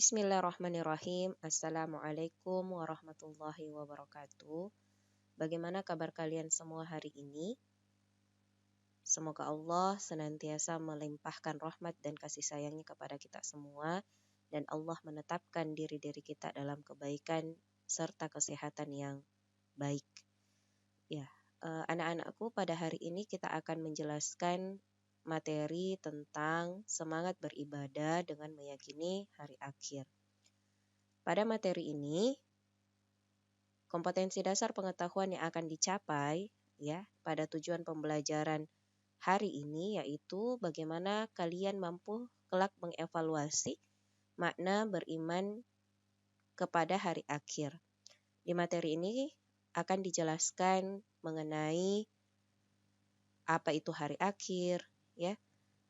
Bismillahirrahmanirrahim. Assalamualaikum warahmatullahi wabarakatuh. Bagaimana kabar kalian semua hari ini? Semoga Allah senantiasa melimpahkan rahmat dan kasih sayangnya kepada kita semua, dan Allah menetapkan diri-diri kita dalam kebaikan serta kesehatan yang baik. Ya, anak-anakku, pada hari ini kita akan menjelaskan materi tentang semangat beribadah dengan meyakini hari akhir. Pada materi ini, kompetensi dasar pengetahuan yang akan dicapai ya pada tujuan pembelajaran hari ini yaitu bagaimana kalian mampu kelak mengevaluasi makna beriman kepada hari akhir. Di materi ini akan dijelaskan mengenai apa itu hari akhir, ya,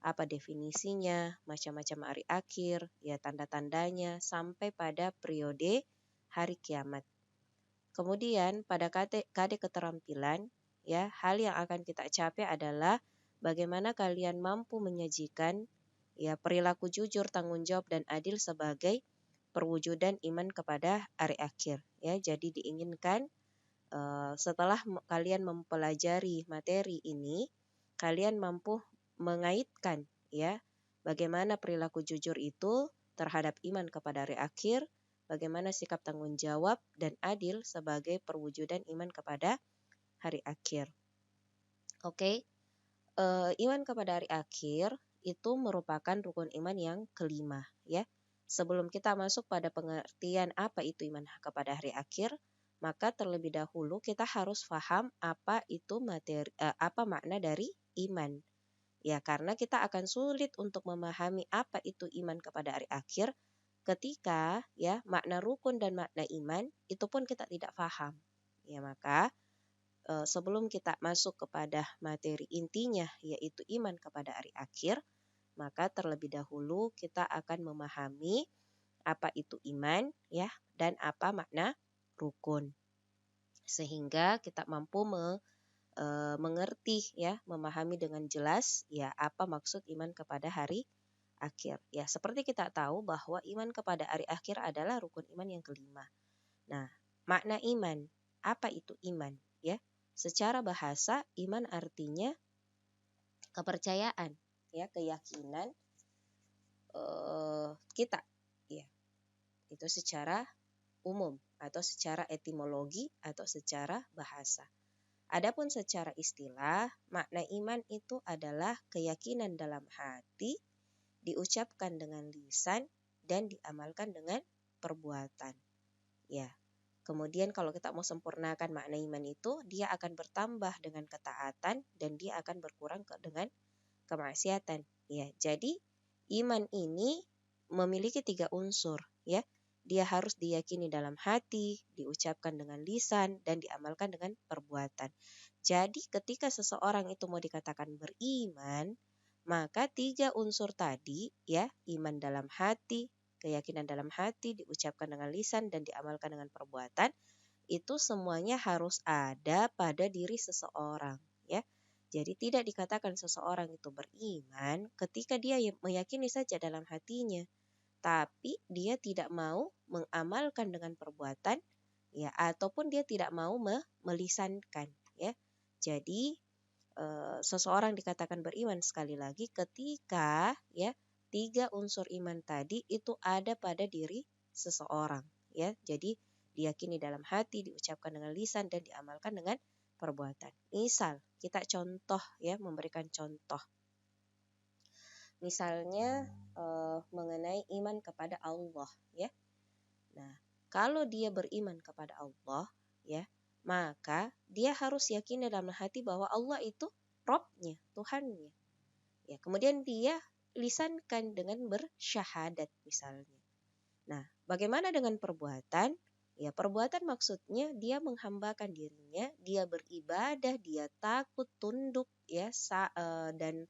apa definisinya, macam-macam hari akhir, ya tanda-tandanya, sampai pada periode hari kiamat. Kemudian pada KD keterampilan, ya, hal yang akan kita capai adalah bagaimana kalian mampu menyajikan ya perilaku jujur, tanggung jawab dan adil sebagai perwujudan iman kepada hari akhir. Ya, jadi diinginkan setelah kalian mempelajari materi ini, kalian mampu mengaitkan ya bagaimana perilaku jujur itu terhadap iman kepada hari akhir, bagaimana sikap tanggung jawab dan adil sebagai perwujudan iman kepada hari akhir. Oke, iman kepada hari akhir itu merupakan rukun iman yang kelima ya. Sebelum kita masuk pada pengertian apa itu iman kepada hari akhir, maka terlebih dahulu kita harus paham apa itu apa makna dari iman. Ya, karena kita akan sulit untuk memahami apa itu iman kepada hari akhir ketika ya makna rukun dan makna iman itu pun kita tidak paham. Ya, maka sebelum kita masuk kepada materi intinya yaitu iman kepada hari akhir, maka terlebih dahulu kita akan memahami apa itu iman ya dan apa makna rukun. Sehingga kita mampu mengerti ya, memahami dengan jelas ya apa maksud iman kepada hari akhir. Ya, seperti kita tahu bahwa iman kepada hari akhir adalah rukun iman yang kelima. Nah, makna iman, apa itu iman? Ya, secara bahasa iman artinya kepercayaan, ya, keyakinan kita, ya, itu secara umum atau secara etimologi atau secara bahasa. Adapun secara istilah, makna iman itu adalah keyakinan dalam hati, diucapkan dengan lisan dan diamalkan dengan perbuatan. Ya. Kemudian kalau kita mau sempurnakan makna iman itu, dia akan bertambah dengan ketaatan dan dia akan berkurang dengan kemaksiatan. Ya, jadi iman ini memiliki 3 unsur, ya. Dia harus diyakini dalam hati, diucapkan dengan lisan dan diamalkan dengan perbuatan. Jadi ketika seseorang itu mau dikatakan beriman, maka 3 unsur tadi, ya, iman dalam hati, keyakinan dalam hati, diucapkan dengan lisan dan diamalkan dengan perbuatan, itu semuanya harus ada pada diri seseorang, ya. Jadi tidak dikatakan seseorang itu beriman ketika dia meyakini saja dalam hatinya, tapi dia tidak mau mengamalkan dengan perbuatan, ya, ataupun dia tidak mau melisankan, ya. Jadi seseorang dikatakan beriman sekali lagi ketika ya 3 unsur iman tadi itu ada pada diri seseorang, ya. Jadi diyakini dalam hati, diucapkan dengan lisan dan diamalkan dengan perbuatan. Misal kita contoh ya, memberikan contoh. Misalnya mengenai iman kepada Allah ya. Nah, kalau dia beriman kepada Allah ya, maka dia harus yakin dalam hati bahwa Allah itu Robnya, Tuhannya. Ya, kemudian dia lisankan dengan bersyahadat misalnya. Nah, bagaimana dengan perbuatan? Ya, perbuatan maksudnya dia menghambakan dirinya, dia beribadah, dia takut, tunduk ya dan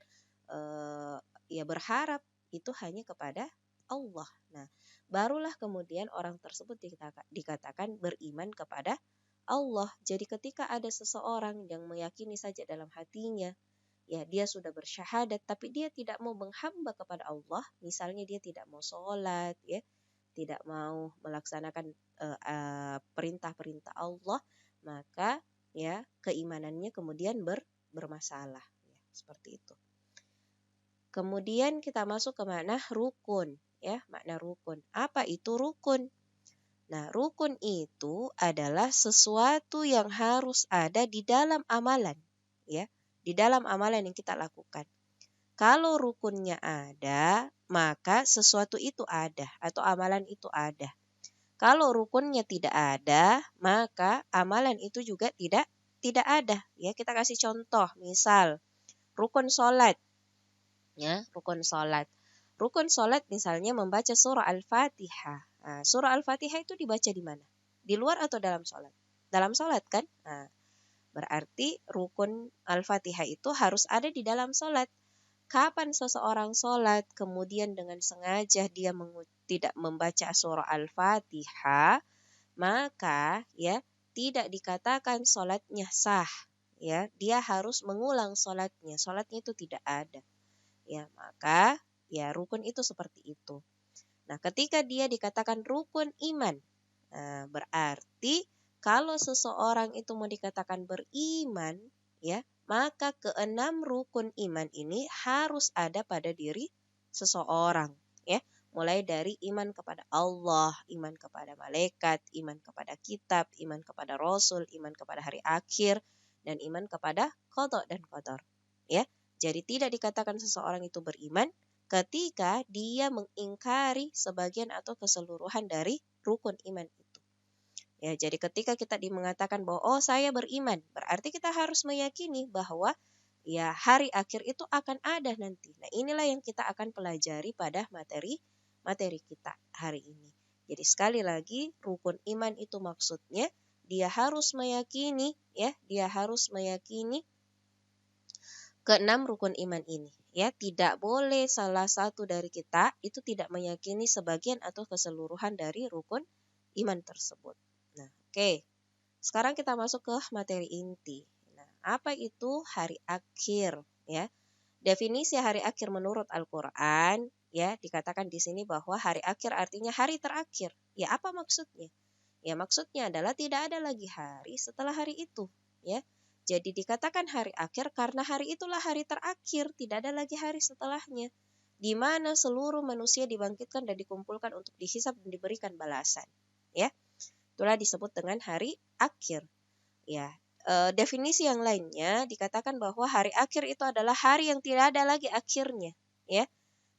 ya berharap itu hanya kepada Allah. Nah, barulah kemudian orang tersebut dikatakan beriman kepada Allah. Jadi ketika ada seseorang yang meyakini saja dalam hatinya, ya dia sudah bersyahadat, tapi dia tidak mau menghamba kepada Allah, misalnya dia tidak mau sholat, ya, tidak mau melaksanakan perintah-perintah Allah, maka ya keimanannya kemudian bermasalah, ya, seperti itu. Kemudian kita masuk ke makna rukun, ya, makna rukun. Apa itu rukun? Nah, rukun itu adalah sesuatu yang harus ada di dalam amalan, ya, di dalam amalan yang kita lakukan. Kalau rukunnya ada, maka sesuatu itu ada atau amalan itu ada. Kalau rukunnya tidak ada, maka amalan itu juga tidak ada. Ya, kita kasih contoh, misal rukun sholat, ya, rukun sholat. Rukun sholat misalnya membaca surah Al-Fatihah. Nah, surah Al-Fatihah itu dibaca di mana? Di luar atau dalam sholat? Dalam sholat kan? Nah, berarti rukun Al-Fatihah itu harus ada di dalam sholat. Kapan seseorang sholat kemudian dengan sengaja dia tidak membaca surah Al-Fatihah, maka ya tidak dikatakan sholatnya sah. Ya, dia harus mengulang sholatnya. Sholatnya itu tidak ada. Ya, maka ya rukun itu seperti itu. Nah, ketika dia dikatakan rukun iman, berarti kalau seseorang itu mau dikatakan beriman, ya, maka keenam rukun iman ini harus ada pada diri seseorang, ya. Mulai dari iman kepada Allah, iman kepada malaikat, iman kepada kitab, iman kepada rasul, iman kepada hari akhir, dan iman kepada qada dan qadar, ya. Jadi tidak dikatakan seseorang itu beriman ketika dia mengingkari sebagian atau keseluruhan dari rukun iman itu. Ya, jadi ketika kita mengatakan bahwa oh saya beriman, berarti kita harus meyakini bahwa ya hari akhir itu akan ada nanti. Nah, inilah yang kita akan pelajari pada materi kita hari ini. Jadi sekali lagi rukun iman itu maksudnya dia harus meyakini, ya, dia harus meyakini keenam rukun iman ini, ya, tidak boleh salah satu dari kita itu tidak meyakini sebagian atau keseluruhan dari rukun iman tersebut. Nah, oke. Sekarang kita masuk ke materi inti. Nah, apa itu hari akhir, ya? Definisi hari akhir menurut Al-Qur'an, ya, dikatakan di sini bahwa hari akhir artinya hari terakhir. Ya, apa maksudnya? Ya, maksudnya adalah tidak ada lagi hari setelah hari itu, ya. Jadi dikatakan hari akhir karena hari itulah hari terakhir, tidak ada lagi hari setelahnya, di mana seluruh manusia dibangkitkan dan dikumpulkan untuk dihisab dan diberikan balasan. Ya, itulah disebut dengan hari akhir. Ya, definisi yang lainnya dikatakan bahwa hari akhir itu adalah hari yang tidak ada lagi akhirnya. Ya,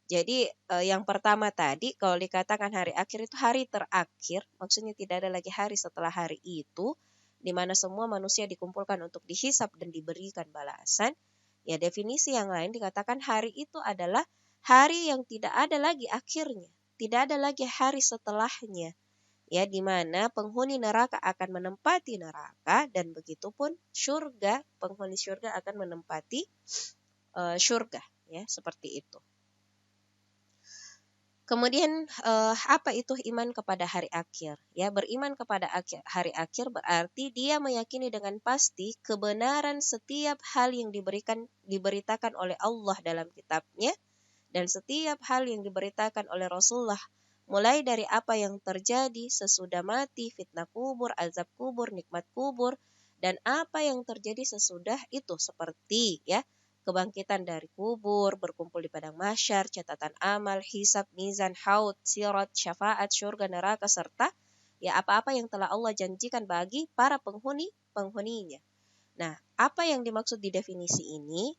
jadi yang pertama tadi kalau dikatakan hari akhir itu hari terakhir, maksudnya tidak ada lagi hari setelah hari itu, di mana semua manusia dikumpulkan untuk dihisab dan diberikan balasan. Ya, definisi yang lain dikatakan hari itu adalah hari yang tidak ada lagi akhirnya, tidak ada lagi hari setelahnya. Ya, di mana penghuni neraka akan menempati neraka dan begitupun surga, penghuni surga akan menempati surga, ya, seperti itu. Kemudian apa itu iman kepada hari akhir? Ya, beriman kepada hari akhir berarti dia meyakini dengan pasti kebenaran setiap hal yang diberitakan oleh Allah dalam kitabnya dan setiap hal yang diberitakan oleh Rasulullah, mulai dari apa yang terjadi sesudah mati, fitnah kubur, azab kubur, nikmat kubur, dan apa yang terjadi sesudah itu seperti ya kebangkitan dari kubur, berkumpul di padang mahsyar, catatan amal, hisab, mizan, haud, sirat, syafaat, syurga, neraka, serta ya apa-apa yang telah Allah janjikan bagi para penghuninya. Nah, apa yang dimaksud di definisi ini?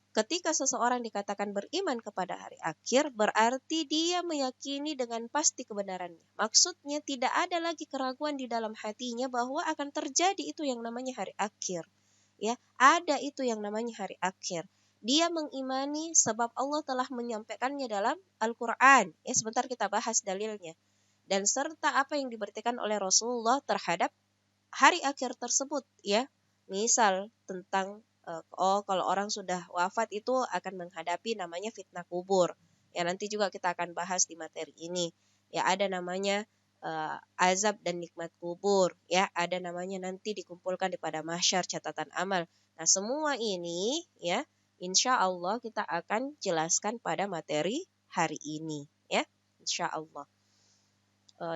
Ketika seseorang dikatakan beriman kepada hari akhir, berarti dia meyakini dengan pasti kebenarannya. Maksudnya tidak ada lagi keraguan di dalam hatinya bahwa akan terjadi itu yang namanya hari akhir. Ya, ada itu yang namanya hari akhir. Dia mengimani sebab Allah telah menyampaikannya dalam Al-Quran. Ya, sebentar kita bahas dalilnya. Dan serta apa yang diberitakan oleh Rasulullah terhadap hari akhir tersebut. Ya, misal tentang kalau orang sudah wafat itu akan menghadapi namanya fitnah kubur. Ya, nanti juga kita akan bahas di materi ini. Ya, ada namanya azab dan nikmat kubur. Ya, ada namanya nanti dikumpulkan di pada mahsyar catatan amal. Nah, semua ini ya, insya Allah kita akan jelaskan pada materi hari ini. Ya, insya Allah.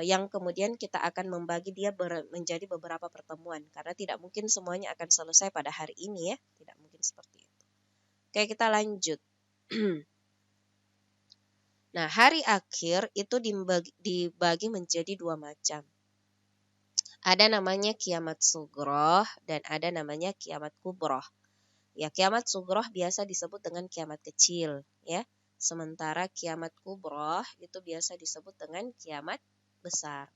yang kemudian kita akan membagi dia menjadi beberapa pertemuan karena tidak mungkin semuanya akan selesai pada hari ini ya, tidak mungkin seperti itu. Oke, kita lanjut. Nah, hari akhir itu dibagi menjadi dua macam. Ada namanya kiamat sughroh dan ada namanya kiamat kubroh. Ya, kiamat sughroh biasa disebut dengan kiamat kecil, ya. Sementara kiamat kubroh itu biasa disebut dengan kiamat besar.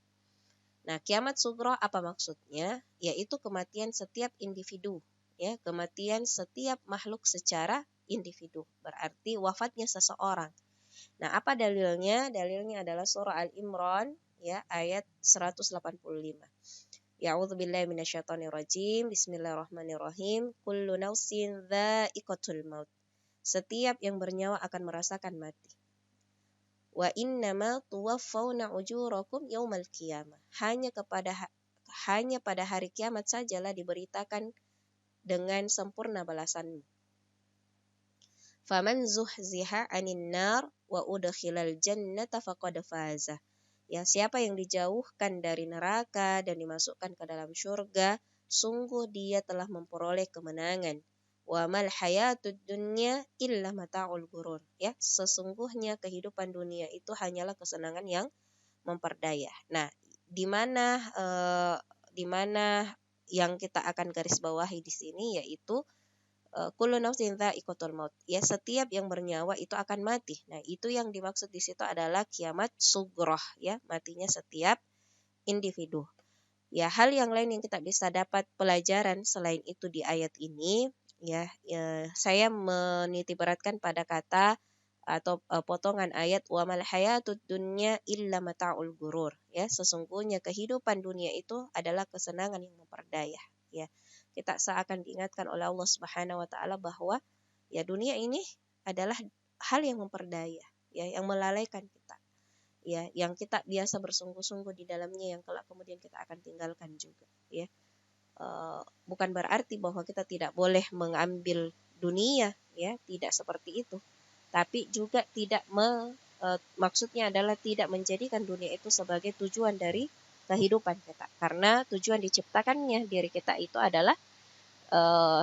Nah, kiamat sughroh apa maksudnya? Yaitu kematian setiap individu, ya, kematian setiap makhluk secara individu. Berarti wafatnya seseorang. Nah, apa dalilnya? Dalilnya adalah surah Al-Imran, ya, ayat 185. Ya'udzubillahi minasyaitonirrajim. Bismillahirrahmanirrahim. Kullu nafsin dha'iqatul maut. Setiap yang bernyawa akan merasakan mati. Wa innama tuwaffawna ujurakum yaumal qiyamah. Hanya pada hari kiamat sajalah diberitakan dengan sempurna balasanmu. Faman zuhziha 'anil nar wa udkhilal jannata faqad faza. Ya, siapa yang dijauhkan dari neraka dan dimasukkan ke dalam surga, sungguh dia telah memperoleh kemenangan. Wa mal hayatud dunya illa mata'ul ghurur. Ya, sesungguhnya kehidupan dunia itu hanyalah kesenangan yang memperdaya. Nah, di mana yang kita akan garis bawahi di sini yaitu kullu nafsin dha'iqatul maut. Ya, setiap yang bernyawa itu akan mati. Nah, itu yang dimaksud di situ adalah kiamat sughroh, ya, matinya setiap individu. Ya, hal yang lain yang kita bisa dapat pelajaran selain itu di ayat ini, ya, saya menitiberatkan pada kata atau potongan ayat wa mal hayatud dunya illa mata'ul ghurur. Ya, sesungguhnya kehidupan dunia itu adalah kesenangan yang memperdaya, ya. Kita seakan diingatkan oleh Allah Subhanahu wa taala bahwa ya dunia ini adalah hal yang memperdaya, ya, yang melalaikan kita. Ya, yang kita biasa bersungguh-sungguh di dalamnya yang kelak kemudian kita akan tinggalkan juga, ya. Bukan berarti bahwa kita tidak boleh mengambil dunia, ya, tidak seperti itu. Tapi juga tidak maksudnya adalah tidak menjadikan dunia itu sebagai tujuan dari kehidupan kita. Karena tujuan diciptakannya diri kita itu adalah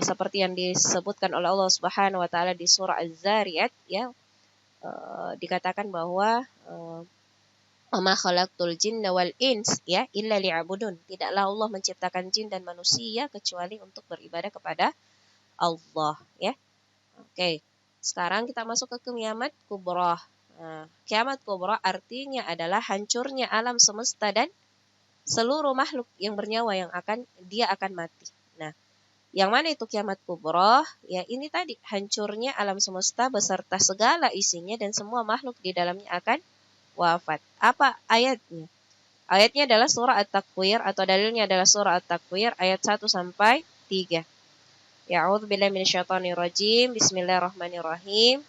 seperti yang disebutkan oleh Allah Subhanahu wa taala di surah Az-Zariyat, ya, dikatakan bahwa ma khalaqtul jinna wal ins, ya, illa liya'budun. Tidaklah Allah menciptakan jin dan manusia kecuali untuk beribadah kepada Allah, ya. Oke. Sekarang kita masuk ke kiamat kubroh. Kiamat kubroh artinya adalah hancurnya alam semesta dan seluruh makhluk yang bernyawa yang akan mati. Nah, yang mana itu kiamat kubroh? Ya, ini tadi hancurnya alam semesta beserta segala isinya dan semua makhluk di dalamnya akan wafat. Apa ayatnya? Ayatnya adalah surah At-Takwir atau dalilnya adalah surah At-Takwir ayat 1 sampai 3. Ya'udzubillahi minasyaitonirrajim. Bismillahirrahmanirrahim.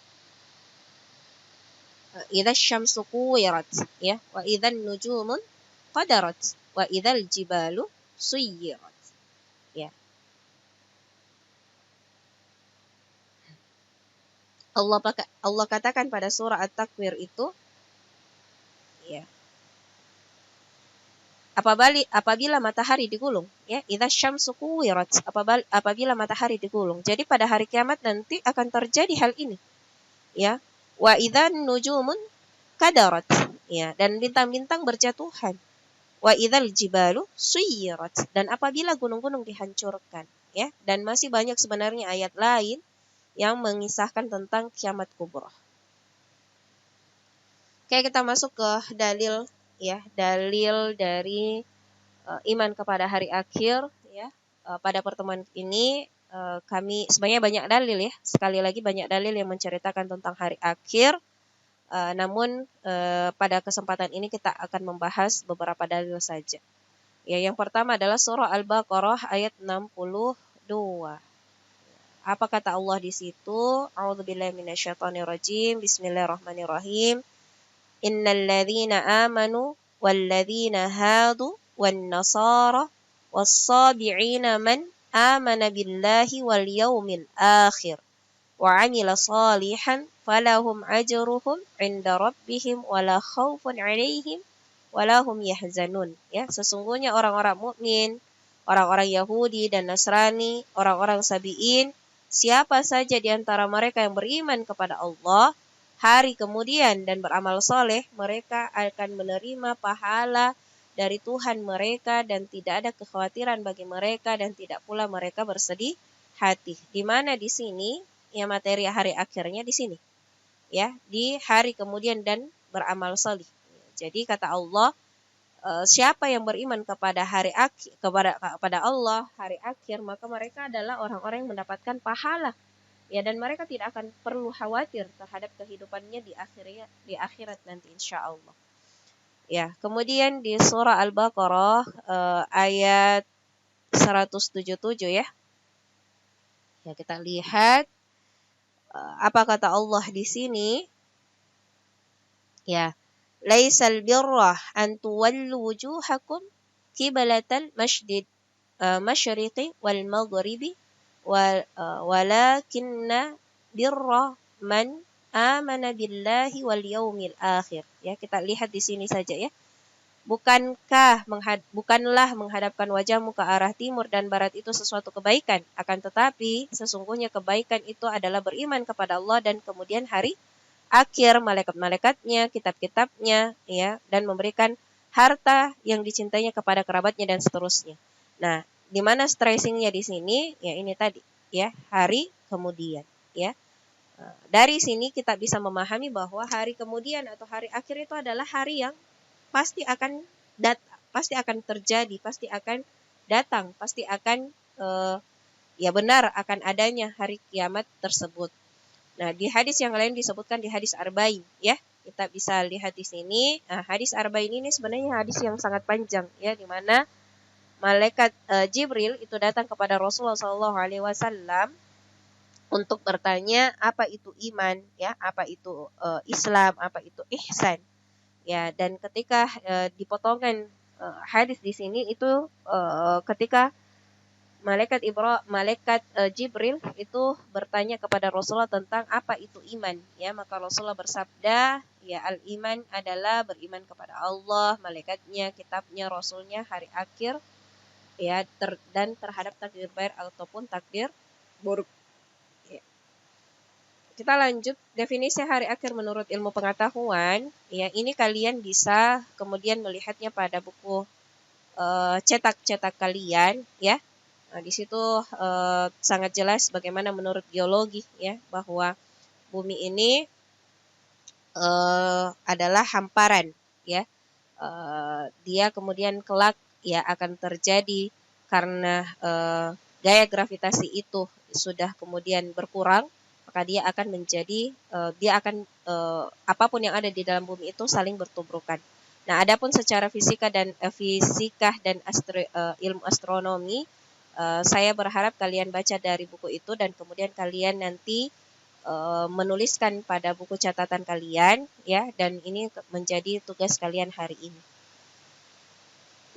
Idza syamsu kuwirat, ya, wa idzan nujumun qadarat, wa idzal jibalu suyirat. Ya. Allah katakan pada surah At-Takwir itu, ya, apabila matahari digulung, ya, idza syamsu kuwirat, apabila matahari digulung. Jadi pada hari kiamat nanti akan terjadi hal ini, ya. Wa idzan nujumun qadarat, ya, dan bintang-bintang berjatuhan. Wa idzal jibalu suyirat, dan apabila gunung-gunung dihancurkan, ya. Dan masih banyak sebenarnya ayat lain yang mengisahkan tentang kiamat kubroh. Oke, kita masuk ke dalil, ya, dalil dari iman kepada hari akhir, ya. Pada pertemuan ini kami sebenarnya banyak dalil, ya. Sekali lagi banyak dalil yang menceritakan tentang hari akhir. Namun pada kesempatan ini kita akan membahas beberapa dalil saja. Ya, yang pertama adalah surah Al-Baqarah ayat 62. Apa kata Allah di situ? A'udzubillahi minasyaitonirrajim. Bismillahirrahmanirrahim. Innal ladzina amanu wal ladzina hadu wan nasara was sabiina man amana billahi wal yaumil akhir wa 'amila shalihan falahum ajruhum 'inda rabbihim wala khaufun 'alaihim wa la hum yahzanun. Ya, sesungguhnya orang-orang mukmin, orang-orang Yahudi dan Nasrani, orang-orang Sabi'in, siapa saja di antara mereka yang beriman kepada Allah hari kemudian dan beramal soleh, mereka akan menerima pahala dari Tuhan mereka dan tidak ada kekhawatiran bagi mereka dan tidak pula mereka bersedih hati. Di mana di sini ya materi hari akhirnya di sini. Ya, di hari kemudian dan beramal soleh. Jadi kata Allah, siapa yang beriman kepada hari akhir kepada Allah hari akhir, maka mereka adalah orang-orang yang mendapatkan pahala. Ya, dan mereka tidak akan perlu khawatir terhadap kehidupannya di akhirat nanti insya Allah. Ya, kemudian di surah Al-Baqarah ayat 177 ya. Ya, kita lihat apa kata Allah di sini. Ya, laisal birra an tuwallu wujuhakum qiblatal masyriqi wal maghribi walakinna birra man amana billahi wal yaumil akhir. Ya, kita lihat di sini saja ya. Bukanlah menghadapkan wajahmu ke arah timur dan barat itu sesuatu kebaikan, akan tetapi sesungguhnya kebaikan itu adalah beriman kepada Allah dan kemudian hari akhir, malaikat-malaikatnya, kitab-kitabnya, ya, dan memberikan harta yang dicintainya kepada kerabatnya dan seterusnya. Nah, di mana stressingnya di sini? Ya ini tadi, ya, hari kemudian, ya. Dari sini kita bisa memahami bahwa hari kemudian atau hari akhir itu adalah hari yang pasti akan terjadi, pasti akan datang, pasti akan ya benar akan adanya hari kiamat tersebut. Nah, di hadis yang lain disebutkan di hadis Arba'in, ya. Kita bisa lihat di sini. Nah, hadis Arba'in ini sebenarnya hadis yang sangat panjang, ya, di mana malaikat Jibril itu datang kepada Rasulullah SAW untuk bertanya apa itu iman, ya, apa itu Islam, apa itu ihsan. Ya, dan ketika dipotongkan hadis di sini itu ketika malaikat Jibril itu bertanya kepada Rasulullah tentang apa itu iman, ya, maka Rasulullah bersabda, ya, al-iman adalah beriman kepada Allah, malaikatnya, kitabnya, rasulnya, hari akhir, ya, dan terhadap takdir baik ataupun takdir buruk. Kita lanjut definisi hari akhir menurut ilmu pengetahuan. Ya, ini kalian bisa kemudian melihatnya pada buku cetak-cetak kalian, ya. Nah, di situ sangat jelas bagaimana menurut geologi, ya, bahwa bumi ini adalah hamparan, ya. Dia kemudian kelak ya akan terjadi karena gaya gravitasi itu sudah kemudian berkurang, maka dia akan menjadi apapun yang ada di dalam bumi itu saling bertubrukan. Nah, adapun secara fisika dan ilmu astronomi, saya berharap kalian baca dari buku itu dan kemudian kalian nanti menuliskan pada buku catatan kalian, ya, dan ini menjadi tugas kalian hari ini.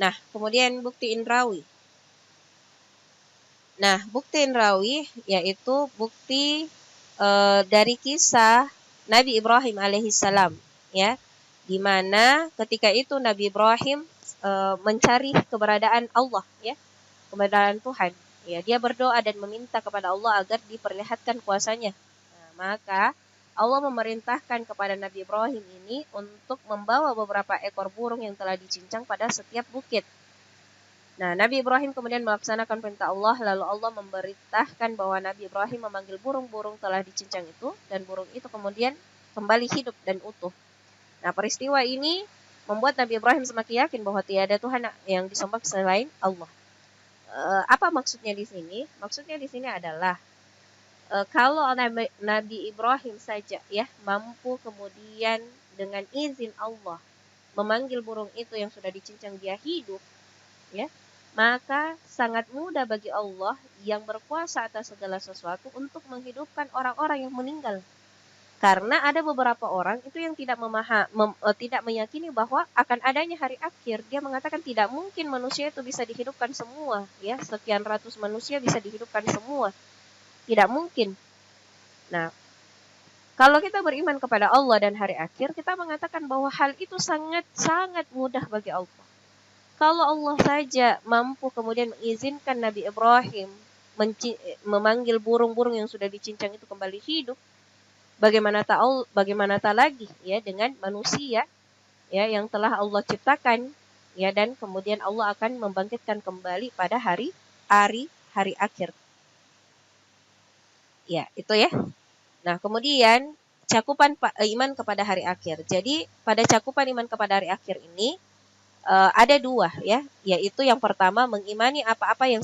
Nah, kemudian bukti indrawi. Nah, bukti indrawi yaitu bukti dari kisah Nabi Ibrahim alaihissalam, ya, di mana ketika itu Nabi Ibrahim mencari keberadaan Allah, ya, keberadaan Tuhan, ya, dia berdoa dan meminta kepada Allah agar diperlihatkan kuasanya. Nah, maka Allah memerintahkan kepada Nabi Ibrahim ini untuk membawa beberapa ekor burung yang telah dicincang pada setiap bukit. Nah, Nabi Ibrahim kemudian melaksanakan perintah Allah, lalu Allah memerintahkan bahwa Nabi Ibrahim memanggil burung-burung telah dicincang itu, dan burung itu kemudian kembali hidup dan utuh. Nah, peristiwa ini membuat Nabi Ibrahim semakin yakin bahwa tiada Tuhan yang disembah selain Allah. Apa maksudnya di sini? Maksudnya di sini adalah kalau Nabi Ibrahim saja, ya, mampu kemudian dengan izin Allah memanggil burung itu yang sudah dicincang dia hidup, ya, maka sangat mudah bagi Allah yang berkuasa atas segala sesuatu untuk menghidupkan orang-orang yang meninggal. Karena ada beberapa orang itu yang tidak meyakini bahwa akan adanya hari akhir. Dia mengatakan tidak mungkin manusia itu bisa dihidupkan semua, ya, sekian ratus manusia bisa dihidupkan semua. Tidak mungkin. Nah, Kalau kita beriman kepada Allah dan hari akhir, kita mengatakan bahwa hal itu sangat-sangat mudah bagi Allah. Kalau Allah saja mampu kemudian mengizinkan Nabi Ibrahim memanggil burung-burung yang sudah dicincang itu kembali hidup, bagaimana tak lagi ya dengan manusia ya yang telah Allah ciptakan ya, dan kemudian Allah akan membangkitkan kembali pada hari akhir. Ya, itu ya. Nah, kemudian cakupan iman kepada hari akhir. Jadi, pada cakupan iman kepada hari akhir ini ada dua ya, yaitu yang pertama mengimani apa-apa yang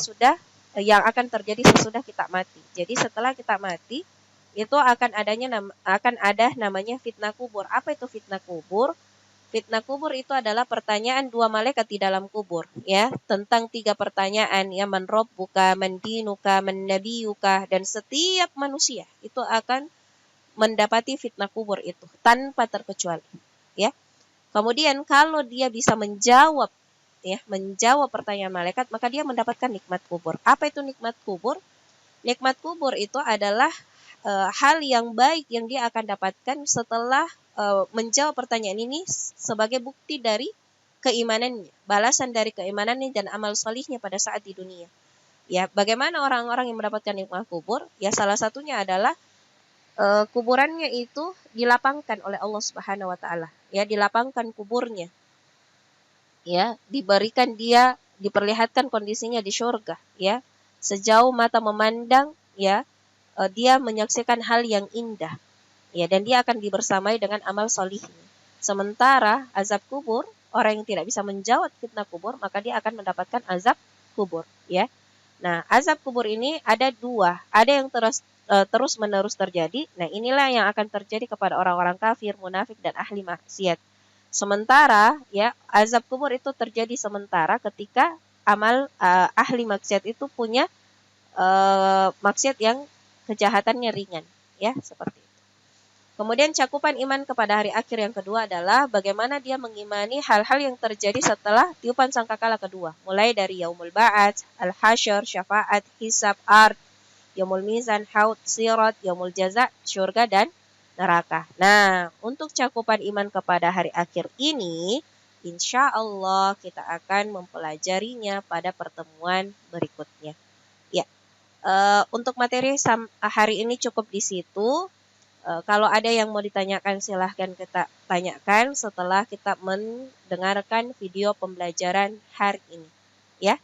akan terjadi sesudah kita mati. Jadi, setelah kita mati itu akan ada namanya fitnah kubur. Apa itu fitnah kubur? Fitnah kubur itu adalah pertanyaan dua malaikat di dalam kubur, ya, tentang 3 pertanyaan, ya, man rabbuka, man dinuka, man nabiyuka, dan setiap manusia itu akan mendapati fitnah kubur itu tanpa terkecuali, ya. Kemudian kalau dia bisa menjawab pertanyaan malaikat, maka dia mendapatkan nikmat kubur. Apa itu nikmat kubur? Nikmat kubur itu adalah hal yang baik yang dia akan dapatkan setelah menjawab pertanyaan ini sebagai bukti dari keimanannya, balasan dari keimanannya dan amal solihnya pada saat di dunia. Ya, bagaimana orang-orang yang mendapatkan nikmat kubur? Ya, salah satunya adalah kuburannya itu dilapangkan oleh Allah Subhanahu wa taala. Ya, dilapangkan kuburnya. Ya, diperlihatkan kondisinya di surga, ya. Sejauh mata memandang, ya, dia menyaksikan hal yang indah. Ya, dan dia akan dibersamai dengan amal solihnya. Sementara azab kubur, orang yang tidak bisa menjawab fitnah kubur, maka dia akan mendapatkan azab kubur. Ya, nah azab kubur ini ada dua, ada yang terus menerus terjadi. Nah, inilah yang akan terjadi kepada orang-orang kafir, munafik, dan ahli maksiat. Sementara ya azab kubur itu terjadi sementara ketika ahli maksiat itu punya maksiat yang kejahatannya ringan, ya, seperti itu. Kemudian cakupan iman kepada hari akhir yang kedua adalah bagaimana dia mengimani hal-hal yang terjadi setelah tiupan sangkakala kedua. Mulai dari yaumul ba'ats, al-hasyr, syafaat, hisab, ard, yaumul mizan, haud, sirat, yaumul jaza, syurga, dan neraka. Nah, untuk cakupan iman kepada hari akhir ini, insya Allah kita akan mempelajarinya pada pertemuan berikutnya. Ya, untuk materi hari ini cukup di situ. Kalau ada yang mau ditanyakan silahkan kita tanyakan setelah kita mendengarkan video pembelajaran hari ini. Ya,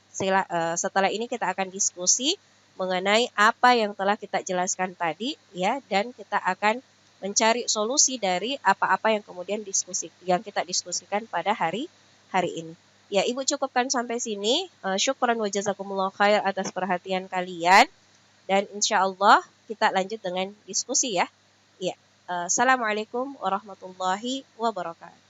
setelah ini kita akan diskusi mengenai apa yang telah kita jelaskan tadi, ya, dan kita akan mencari solusi dari apa-apa yang kemudian kita diskusikan pada hari ini. Ya, Ibu cukupkan sampai sini. Syukran wa jazakumullah khair atas perhatian kalian, dan insya Allah kita lanjut dengan diskusi ya. Ya, assalamualaikum warahmatullahi wabarakatuh.